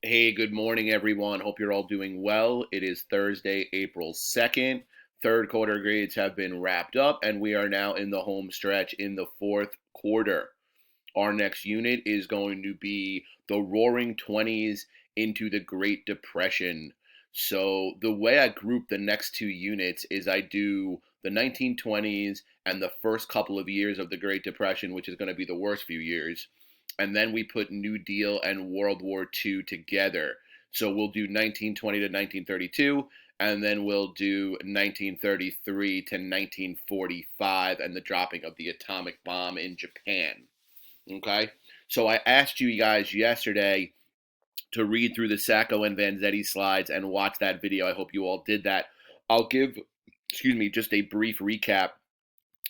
Hey, good morning, everyone. Hope you're all doing well. It is Thursday, April 2nd. Third quarter grades have been wrapped up, and we are now in the home stretch in the fourth quarter. Our next unit is going to be the Roaring 20s into the Great Depression. So, the way I group the next two units is I do the 1920s and the first couple of years of the Great Depression, which is going to be the worst few years. And then we put New Deal and World War II together. So we'll do 1920 to 1932, and then we'll do 1933 to 1945 and the dropping of the atomic bomb in Japan. Okay? So I asked you guys yesterday to read through the Sacco and Vanzetti slides and watch that video. I hope you all did that. I'll give, just a brief recap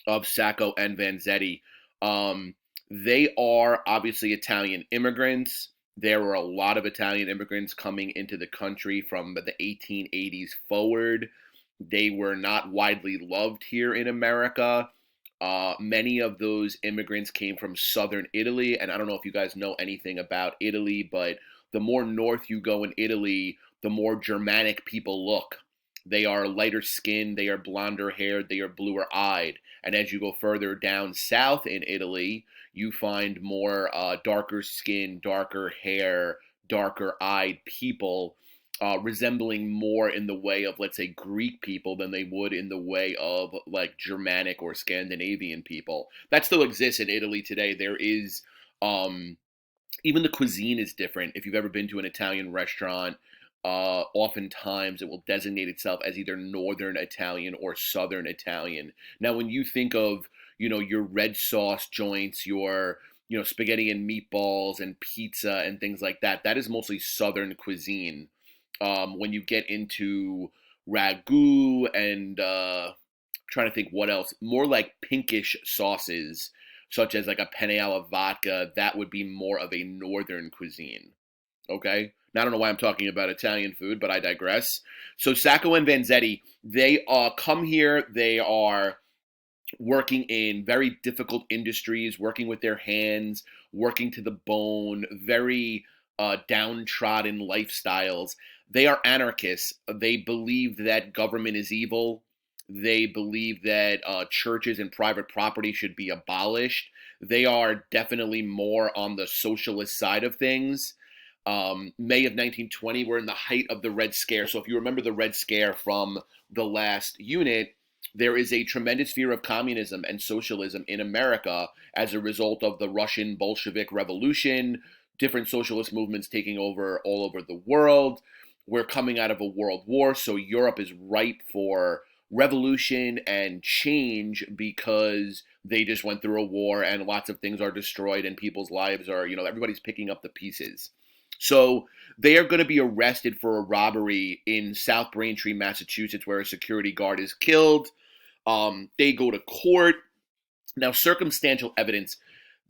of Sacco and Vanzetti. They are obviously Italian immigrants. There were a lot of Italian immigrants coming into the country from the 1880s forward. They were not widely loved here in America. Many of those immigrants came from southern Italy, and I don't know if you guys know anything about Italy, but the more north you go in Italy, the more Germanic people look. They are lighter skinned, they are blonder haired, they are bluer eyed. And as you go further down south in Italy, you find more darker skin, darker hair, darker eyed people resembling more in the way of, let's say, Greek people than they would in the way of like Germanic or Scandinavian people. That still exists in Italy today. There is, even the cuisine is different. If you've ever been to an Italian restaurant, oftentimes it will designate itself as either Northern Italian or Southern Italian. Now, when you think of, your red sauce joints, your, spaghetti and meatballs and pizza and things like that, that is mostly Southern cuisine. When you get into ragu and trying to think what else, more like pinkish sauces, such as like a penne alla vodka, that would be more of a Northern cuisine. Okay? Now, I don't know why I'm talking about Italian food, but I digress. So Sacco and Vanzetti, they come here. They are working in very difficult industries, working with their hands, working to the bone, very downtrodden lifestyles. They are anarchists. They believe that government is evil. They believe that churches and private property should be abolished. They are definitely more on the socialist side of things. May of 1920, we're in the height of the Red Scare. So if you remember the Red Scare from the last unit, there is a tremendous fear of communism and socialism in America as a result of the Russian Bolshevik Revolution, different socialist movements taking over all over the world. We're coming out of a world war, so Europe is ripe for revolution and change because they just went through a war and lots of things are destroyed and people's lives are, everybody's picking up the pieces. So they are going to be arrested for a robbery in South Braintree, Massachusetts, where a security guard is killed. They go to court. Now, circumstantial evidence,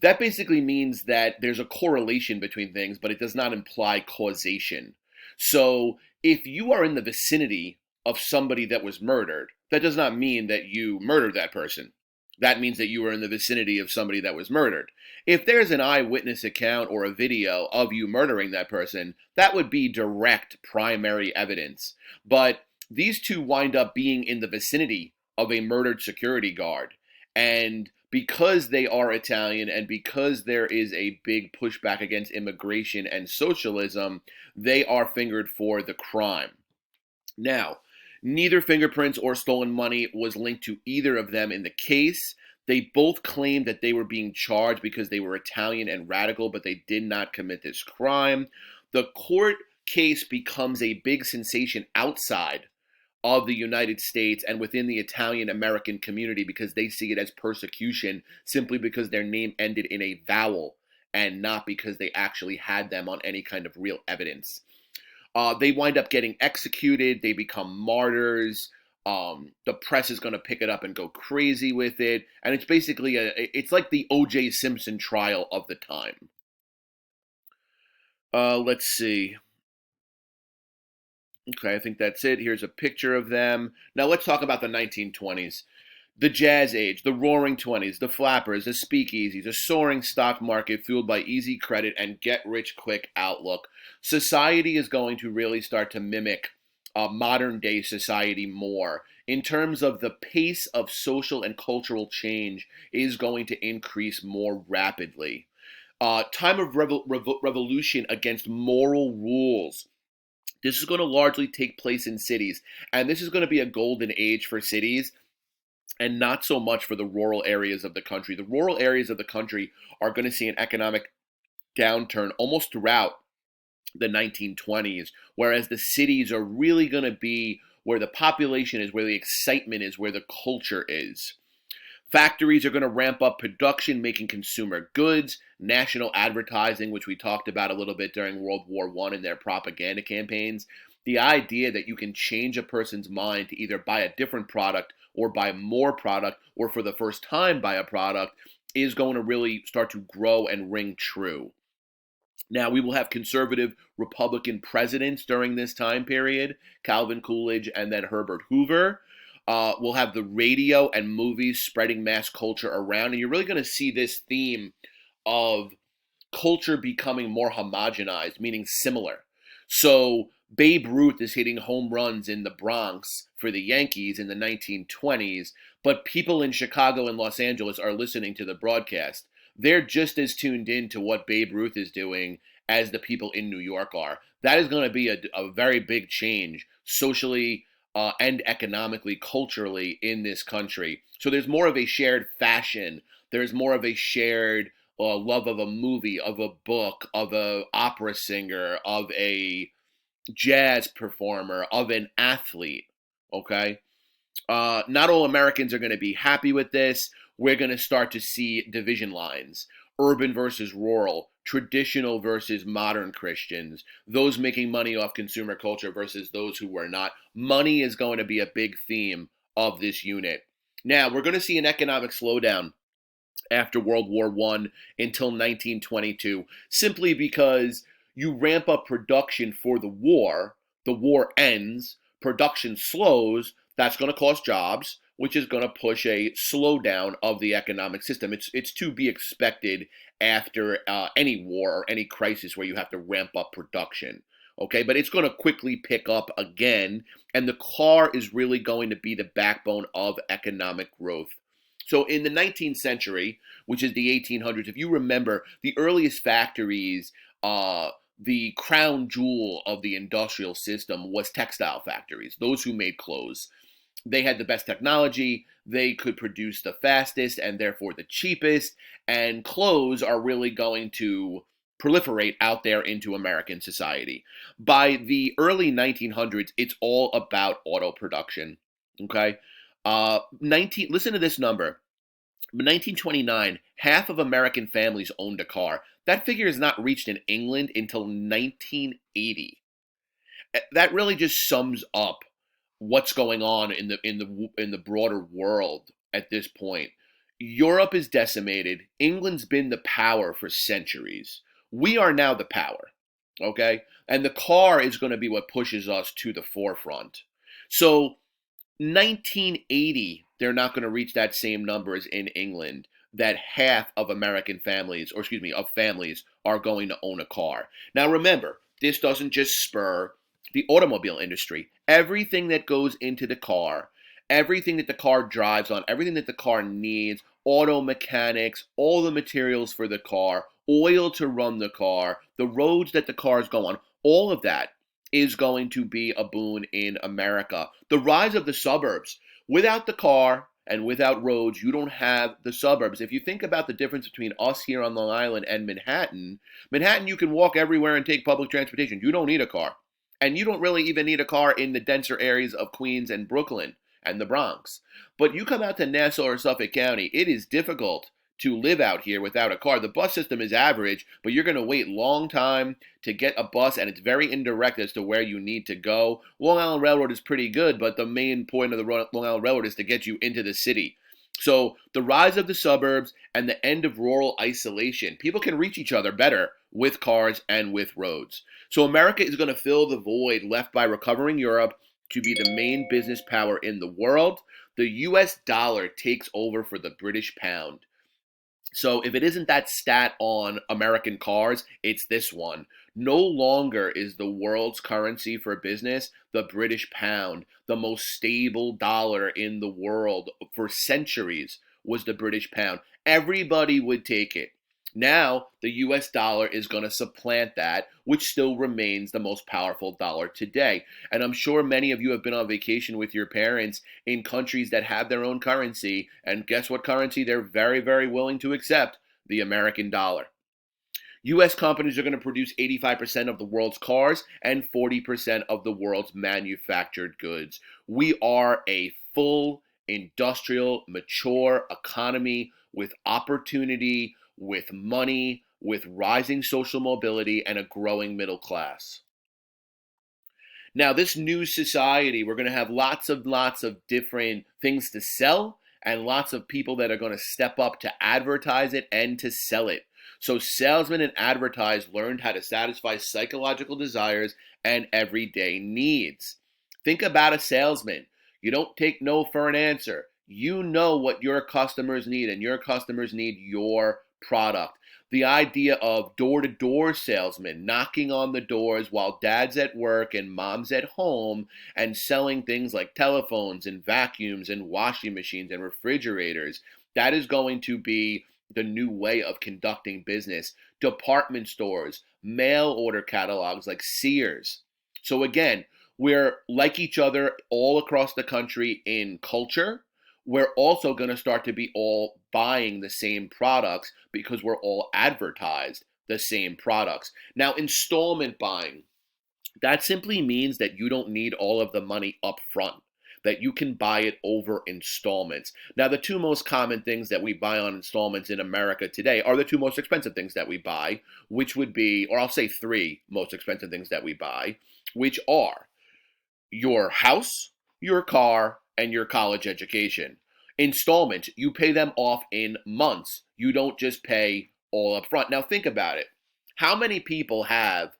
that basically means that there's a correlation between things, but it does not imply causation. So if you are in the vicinity of somebody that was murdered, that does not mean that you murdered that person. That means that you were in the vicinity of somebody that was murdered. If there's an eyewitness account or a video of you murdering that person, that would be direct primary evidence. But these two wind up being in the vicinity of a murdered security guard. And because they are Italian and because there is a big pushback against immigration and socialism, they are fingered for the crime. Now, neither fingerprints or stolen money was linked to either of them in the case. They both claimed that they were being charged because they were Italian and radical, but they did not commit this crime. The court case becomes a big sensation outside of the United States and within the Italian American community because they see it as persecution simply because their name ended in a vowel and not because they actually had them on any kind of real evidence. They wind up getting executed. They become martyrs. The press is going to pick it up and go crazy with it. And it's basically it's like the O.J. Simpson trial of the time. Let's see. Okay, I think that's it. Here's a picture of them. Now let's talk about the 1920s. The jazz age, the roaring 20s, the flappers, the speakeasies, a soaring stock market fueled by easy credit and get rich quick outlook. Society is going to really start to mimic modern day society more. In terms of the pace of social and cultural change is going to increase more rapidly. Time of revolution against moral rules. This is going to largely take place in cities, and this is going to be a golden age for cities and not so much for the rural areas of the country. The rural areas of the country are going to see an economic downturn almost throughout the 1920s, whereas the cities are really going to be where the population is, where the excitement is, where the culture is. Factories are going to ramp up production, making consumer goods, national advertising, which we talked about a little bit during World War I in their propaganda campaigns. The idea that you can change a person's mind to either buy a different product or buy more product or for the first time buy a product is going to really start to grow and ring true. Now, we will have conservative Republican presidents during this time period, Calvin Coolidge and then Herbert Hoover. We'll have the radio and movies spreading mass culture around, and you're really going to see this theme of culture becoming more homogenized, meaning similar. So Babe Ruth is hitting home runs in the Bronx for the Yankees in the 1920s, but people in Chicago and Los Angeles are listening to the broadcast. They're just as tuned in to what Babe Ruth is doing as the people in New York are. That is going to be a very big change socially and economically, culturally in this country. So there's more of a shared fashion. There's more of a shared love of a movie, of a book, of an opera singer, of a jazz performer, of an athlete. Okay? Not all Americans are going to be happy with this. We're going to start to see division lines, urban versus rural, traditional versus modern Christians, those making money off consumer culture versus those who were not. Money is going to be a big theme of this unit. Now, we're going to see an economic slowdown after World War I until 1922, simply because you ramp up production for the war ends, production slows, that's going to cost jobs, which is going to push a slowdown of the economic system. It's to be expected after any war or any crisis where you have to ramp up production. Okay, but it's going to quickly pick up again, and the car is really going to be the backbone of economic growth. So in the 19th century, which is the 1800s, if you remember, the earliest factories, the crown jewel of the industrial system was textile factories, those who made clothes. They had the best technology, they could produce the fastest and therefore the cheapest, and clothes are really going to proliferate out there into American society. By the early 1900s, it's all about auto production. Okay? 19. Listen to this number. In 1929, half of American families owned a car. That figure is not reached in England until 1980. That really just sums up what's going on in the broader world at this point. Europe is decimated. England's been the power for centuries. We are now the power, okay? And the car is going to be what pushes us to the forefront. So 1980, they're not going to reach that same numbers in England, that half of American families, or excuse me, of families are going to own a car. Now remember, this doesn't just spur the automobile industry. Everything that goes into the car, everything that the car drives on, everything that the car needs, auto mechanics, all the materials for the car, oil to run the car, the roads that the cars go on, all of that is going to be a boon in America. The rise of the suburbs. Without the car and without roads, you don't have the suburbs. If you think about the difference between us here on Long Island and Manhattan, Manhattan, you can walk everywhere and take public transportation. You don't need a car. And you don't really even need a car in the denser areas of Queens and Brooklyn and the Bronx. But you come out to Nassau or Suffolk County, it is difficult to live out here without a car. The bus system is average, but you're going to wait long time to get a bus, and it's very indirect as to where you need to go. Long Island Railroad is pretty good, but the main point of the Long Island Railroad is to get you into the city. So the rise of the suburbs and the end of rural isolation. People can reach each other better with cars and with roads. So America is going to fill the void left by recovering Europe to be the main business power in the world. The US dollar takes over for the British pound. So if it isn't that stat on American cars, it's this one. No longer is the world's currency for business the British pound. The most stable dollar in the world for centuries was the British pound. Everybody would take it. Now, the US dollar is going to supplant that, which still remains the most powerful dollar today. And I'm sure many of you have been on vacation with your parents in countries that have their own currency. And guess what currency they're very, very willing to accept? The American dollar. US companies are going to produce 85% of the world's cars and 40% of the world's manufactured goods. We are a full industrial, mature economy with opportunity, with money, with rising social mobility, and a growing middle class. Now, this new society, we're going to have lots of different things to sell and lots of people that are going to step up to advertise it and to sell it. So salesmen and advertisers learned how to satisfy psychological desires and everyday needs. Think about a salesman. You don't take no for an answer. You know what your customers need, and your customers need your product. The idea of door-to-door salesmen knocking on the doors while dad's at work and mom's at home and selling things like telephones and vacuums and washing machines and refrigerators, that is going to be the new way of conducting business. Department stores, mail order catalogs like Sears. So again, we're like each other all across the country in culture. We're also going to start to be all buying the same products because we're all advertised the same products. Now, installment buying, that simply means that you don't need all of the money up front, that you can buy it over installments. Now, the two most common things that we buy on installments in America today are the two most expensive things that we buy, which would be, or I'll say three most expensive things that we buy, which are your house, your car, and your college education. Installments, you pay them off in months. You don't just pay all up front. Now think about it. How many people have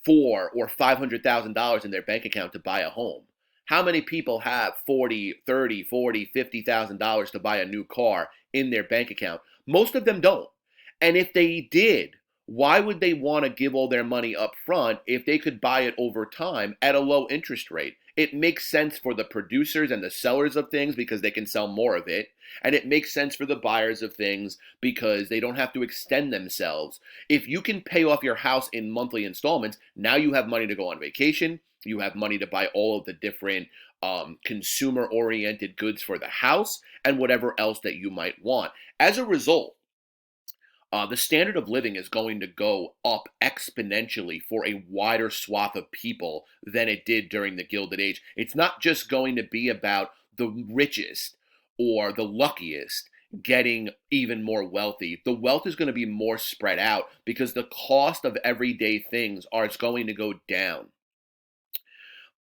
$400,000 or $500,000 in their bank account to buy a home? How many people have 40, 30, 40, $50,000 to buy a new car in their bank account? Most of them don't. And if they did, why would they want to give all their money up front if they could buy it over time at a low interest rate? It makes sense for the producers and the sellers of things because they can sell more of it. And it makes sense for the buyers of things because they don't have to extend themselves. If you can pay off your house in monthly installments, now you have money to go on vacation. You have money to buy all of the different consumer-oriented goods for the house and whatever else that you might want. As a result, the standard of living is going to go up exponentially for a wider swath of people than it did during the Gilded Age. It's not just going to be about the richest or the luckiest getting even more wealthy. The wealth is going to be more spread out because the cost of everyday things is going to go down.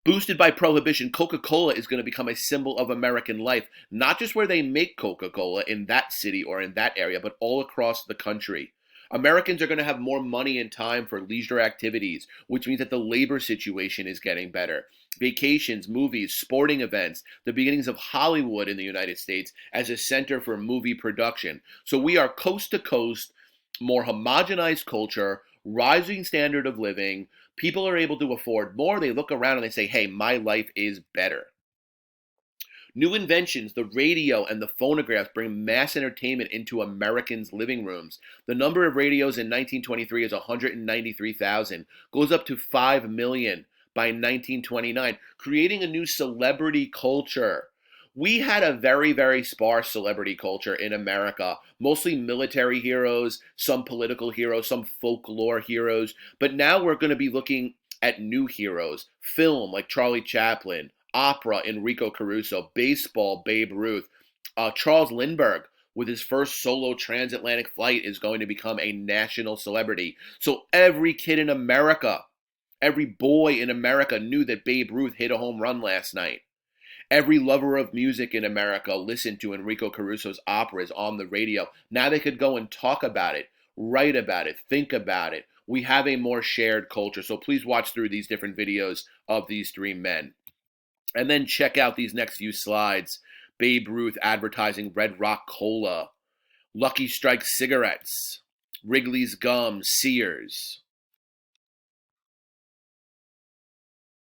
Boosted by Prohibition, Coca-Cola is going to become a symbol of American life, not just where they make Coca-Cola in that city or in that area, but all across the country. Americans are going to have more money and time for leisure activities, which means that the labor situation is getting better. Vacations, movies, sporting events, the beginnings of Hollywood in the United States as a center for movie production. So we are coast to coast, more homogenized culture, rising standard of living. People are able to afford more. They look around and they say, hey, my life is better. New inventions, the radio and the phonographs, bring mass entertainment into Americans' living rooms. The number of radios in 1923 is 193,000, goes up to 5 million by 1929, creating a new celebrity culture. We had a very, very sparse celebrity culture in America, mostly military heroes, some political heroes, some folklore heroes. But now we're going to be looking at new heroes, film like Charlie Chaplin, opera Enrico Caruso, baseball Babe Ruth. Charles Lindbergh, with his first solo transatlantic flight, is going to become a national celebrity. So every kid in America, every boy in America knew that Babe Ruth hit a home run last night. Every lover of music in America listened to Enrico Caruso's operas on the radio. Now they could go and talk about it, write about it, think about it. We have a more shared culture. So please watch through these different videos of these three men. And then check out these next few slides Babe Ruth advertising Red Rock Cola, Lucky Strike cigarettes, Wrigley's gum, Sears,